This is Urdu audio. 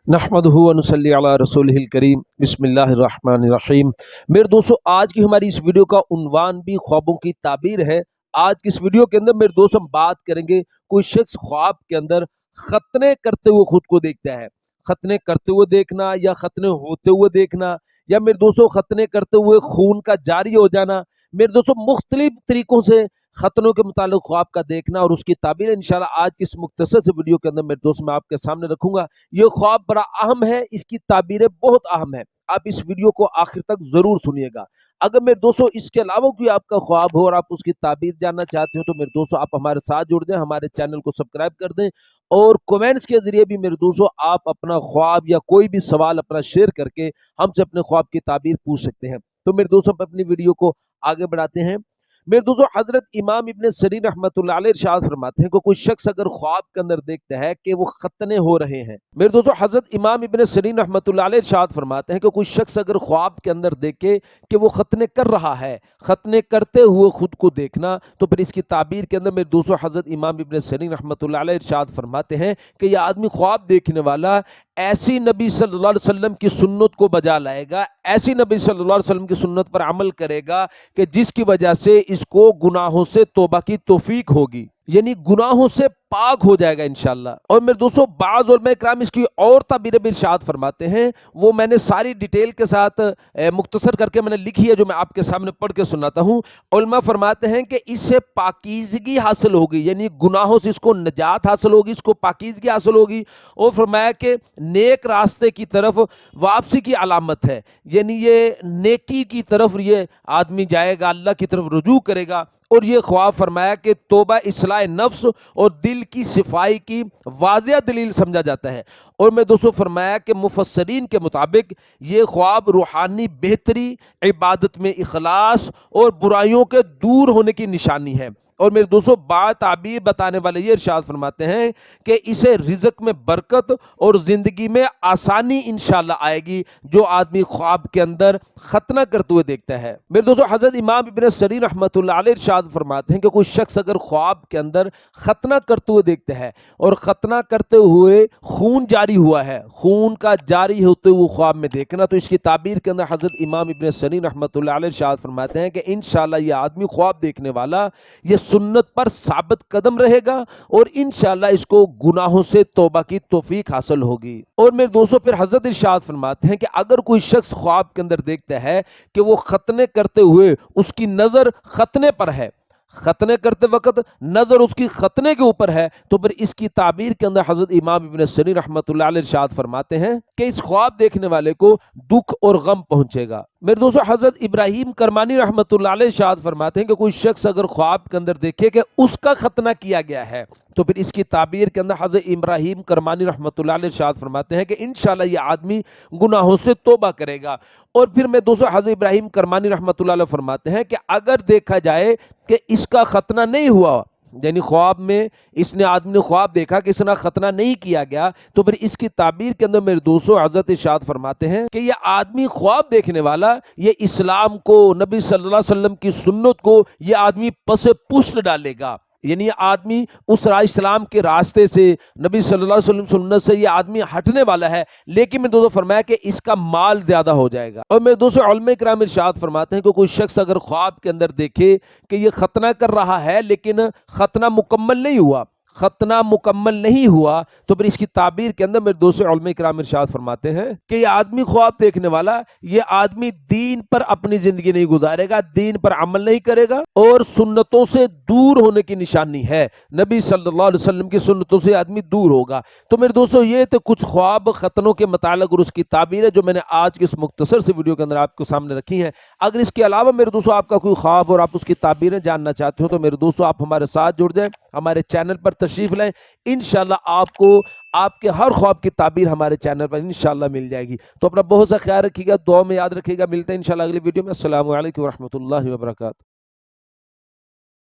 نحمدہ و نصلی علی رسولہ الکریم بسم اللہ الرحمن الرحیم۔ میرے دوستو، آج کی ہماری اس ویڈیو کا عنوان بھی خوابوں کی تعبیر ہے۔ آج کی اس ویڈیو کے اندر میرے دوستو ہم بات کریں گے، کوئی شخص خواب کے اندر ختنے کرتے ہوئے خود کو دیکھتا ہے۔ ختنے کرتے ہوئے دیکھنا یا ختنے ہوتے ہوئے دیکھنا، یا میرے دوستو ختنے کرتے ہوئے خون کا جاری ہو جانا، میرے دوستو مختلف طریقوں سے ختنوں کے متعلق خواب کا دیکھنا اور اس کی تعبیر انشاءاللہ آج کی اس مختصر سے ویڈیو کے اندر میرے دوست میں آپ کے سامنے رکھوں گا۔ یہ خواب بڑا اہم ہے، اس کی تعبیریں بہت اہم ہیں، آپ اس ویڈیو کو آخر تک ضرور سنیے گا۔ اگر میرے دوستو اس کے علاوہ کوئی آپ کا خواب ہو اور آپ اس کی تعبیر جاننا چاہتے ہو تو میرے دوستو آپ ہمارے ساتھ جڑ جائیں، ہمارے چینل کو سبسکرائب کر دیں، اور کومنٹس کے ذریعے بھی میرے دوستو آپ اپنا خواب یا کوئی بھی سوال اپنا شیئر کر کے ہم سے اپنے خواب کی تعبیر پوچھ سکتے ہیں۔ تو میرے دوستو اپنی ویڈیو کو آگے بڑھاتے ہیں۔ میرے دوستو، حضرت امام ابن سیرین رحمۃ اللہ علیہ ارشاد فرماتے ہیں کہ کوئی شخص اگر خواب کے اندر دیکھتا ہے کہ وہ ختنے ہو رہے ہیں، میرے دوستو حضرت امام ابن سیرین رحمۃ اللہ علیہ ارشاد فرماتے ہیں کہ کوئی شخص اگر خواب کے اندر دیکھے کہ وہ ختنے کر رہا ہے، ختنے کرتے ہوئے خود کو دیکھنا، تو پھر اس کی تعبیر کے اندر میرے دوستو حضرت امام ابن سیرین رحمۃ اللہ علیہ ارشاد فرماتے ہیں کہ یہ آدمی خواب دیکھنے والا ایسی نبی صلی اللہ علیہ وسلم کی سنت کو بجا لائے گا، ایسی نبی صلی اللہ علیہ وسلم کی سنت پر عمل کرے گا کہ جس کی وجہ سے اس کو گناہوں سے توبہ کی توفیق ہوگی، یعنی گناہوں سے پاک ہو جائے گا انشاءاللہ۔ اور میرے دوستو بعض علماء کرام اس کی اور تعبیریں بھی ارشاد فرماتے ہیں، وہ میں نے ساری ڈیٹیل کے ساتھ مختصر کر کے میں نے لکھی ہے، جو میں آپ کے سامنے پڑھ کے سناتا ہوں۔ علماء فرماتے ہیں کہ اس سے پاکیزگی حاصل ہوگی، یعنی گناہوں سے اس کو نجات حاصل ہوگی، اس کو پاکیزگی حاصل ہوگی، اور فرمایا کہ نیک راستے کی طرف واپسی کی علامت ہے، یعنی یہ نیکی کی طرف یہ آدمی جائے گا، اللہ کی طرف رجوع کرے گا۔ اور یہ خواب فرمایا کہ توبہ اصلاح نفس اور دل کی صفائی کی واضح دلیل سمجھا جاتا ہے۔ اور میں دوستو فرمایا کہ مفسرین کے مطابق یہ خواب روحانی بہتری، عبادت میں اخلاص اور برائیوں کے دور ہونے کی نشانی ہے۔ اور میرے دوستو با تعبیر بتانے والے یہ ارشاد فرماتے ہیں کہ اسے رزق میں برکت اور زندگی میں آسانی انشاءاللہ آئے گی جو آدمی خواب کے اندر ختنہ کرتے ہوئے دیکھتا ہے۔ میرے دوستو حضرت امام ابن سیرین رحمۃ اللہ علیہ ارشاد فرماتے ہیں کہ کوئی شخص اگر خواب کے اندر ختنہ کرتے ہوئے دیکھتا ہے اور ختنہ کرتے ہوئے خون جاری ہوا ہے، خون کا جاری ہوتے ہوئے خواب میں دیکھنا، تو اس کی تعبیر کے اندر حضرت امام ابن سیرین رحمۃ اللہ علیہ ارشاد فرماتے ہیں کہ انشاءاللہ یہ آدمی خواب دیکھنے والا یہ سنت پر ثابت قدم رہے گا اور انشاءاللہ اس کو گناہوں سے توبہ کی توفیق حاصل ہوگی۔ اور میرے دوستو پھر حضرت ارشاد فرماتے ہیں کہ اگر کوئی شخص خواب کے اندر دیکھتا ہے کہ وہ ختنے کرتے ہوئے اس کی نظر ختنے پر ہے، ختنے کرتے وقت نظر اس کی ختنے کے اوپر ہے، تو پھر اس کی تعبیر کے اندر حضرت امام ابن سیرین رحمۃ اللہ علیہ ارشاد فرماتے ہیں کہ اس خواب دیکھنے والے کو دکھ اور غم پہنچے گا۔ میرے دوستو حضرت ابراہیم کرمانی رحمۃ اللہ علیہ ارشاد فرماتے ہیں کہ کوئی شخص اگر خواب کے اندر دیکھے کہ اس کا ختنہ کیا گیا ہے، تو پھر اس کی تعبیر کے اندر حضرت ابراہیم کرمانی رحمۃ اللہ علیہ ارشاد فرماتے ہیں کہ انشاءاللہ یہ آدمی گناہوں سے توبہ کرے گا۔ اور پھر میں دوستو حضرت ابراہیم کرمانی رحمۃ اللہ علیہ فرماتے ہیں کہ اگر دیکھا جائے کہ اس کا ختنہ نہیں ہوا، یعنی خواب میں اس نے آدمی نے خواب دیکھا کہ اس نے ختنہ نہیں کیا گیا، تو پھر اس کی تعبیر کے اندر میرے دوستو حضرت ارشاد فرماتے ہیں کہ یہ آدمی خواب دیکھنے والا یہ اسلام کو، نبی صلی اللہ علیہ وسلم کی سنت کو یہ آدمی پس پشت ڈالے گا، یعنی یہ آدمی اس اسلام کے راستے سے، نبی صلی اللہ علیہ وسلم سنت سے یہ آدمی ہٹنے والا ہے، لیکن میں دوستو فرمایا کہ اس کا مال زیادہ ہو جائے گا۔ اور میں دوستو علماء کرام ارشاد فرماتے ہیں کہ کوئی شخص اگر خواب کے اندر دیکھے کہ یہ ختنہ کر رہا ہے لیکن ختنہ مکمل نہیں ہوا، ختنہ مکمل نہیں ہوا، تو پھر اس کی تعبیر کے اندر میرے دوستو علماء کرام ارشاد فرماتے ہیں کہ یہ آدمی خواب دیکھنے والا یہ آدمی دین پر اپنی زندگی نہیں گزارے گا، دین پر عمل نہیں کرے گا، اور سنتوں سے دور ہونے کی نشانی ہے، نبی صلی اللہ علیہ وسلم کی سنتوں سے آدمی دور ہوگا۔ تو میرے دوستو یہ تو کچھ خواب ختنوں کے متعلق اور اس کی تعبیر ہے جو میں نے آج کی اس مختصر سے ویڈیو کے اندر آپ کو سامنے رکھی ہیں۔ اگر اس کے علاوہ میرے دوستو آپ کا کوئی خواب اور آپ اس کی تعبیریں جاننا چاہتے ہو تو میرے دوستو آپ ہمارے ساتھ جڑ جائیں، ہمارے چینل پر تشریف لائیں، انشاءاللہ آپ کو آپ کے ہر خواب کی تعبیر ہمارے چینل پر انشاءاللہ مل جائے گی۔ تو اپنا بہت سا خیال رکھیے گا، دعا میں یاد رکھیے گا، ملتے ہیں انشاءاللہ اگلی ویڈیو میں۔ السلام علیکم ورحمۃ اللہ وبرکاتہ۔